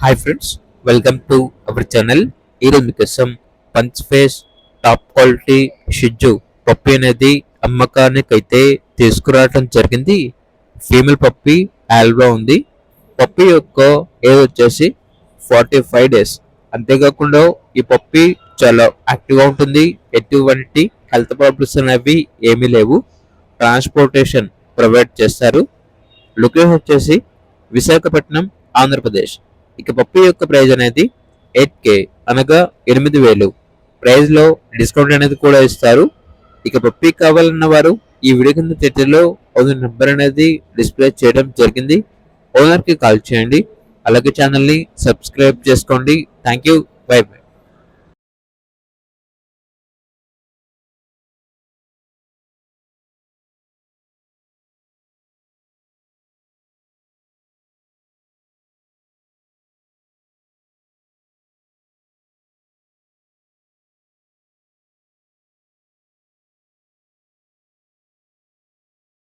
Hi friends, welcome to our channel. ఈరోజు మీకోసం punch face top quality షిజ్జు పప్పి అనేది అమ్మకానికి అయితే తీసుకురావడం జరిగింది. ఫీమేల్ పప్పి ఆల్బా ఉంది. పప్పి యొక్క ఏజ్ వచ్చేసి 45 days. అంతేకాకుండా ఈ పప్పి చాలా యాక్టివ్గా ఉంటుంది. ఎటువంటి హెల్త్ ప్రాబ్లమ్స్ అనేవి ఏమీ లేవు. ట్రాన్స్పోర్టేషన్ ప్రొవైడ్ చేస్తారు. లొకేషన్ వచ్చేసి విశాఖపట్నం, ఆంధ్రప్రదేశ్. ఇక పప్పి యొక్క ప్రైస్ అనేది 8K, అనగా 8,000. ప్రైస్ లో డిస్కౌంట్ అనేది కూడా ఇస్తారు. ఇక పప్పి కావాలన్న వారు ఈ వీడియో కింద టైటిల్లో ఓనర్ నెంబర్ అనేది డిస్ప్లే చేయడం జరిగింది. ఓనర్ కి కాల్ చేయండి. అలాగే ఛానల్ ని సబ్స్క్రైబ్ చేసుకోండి. Thank you. By by.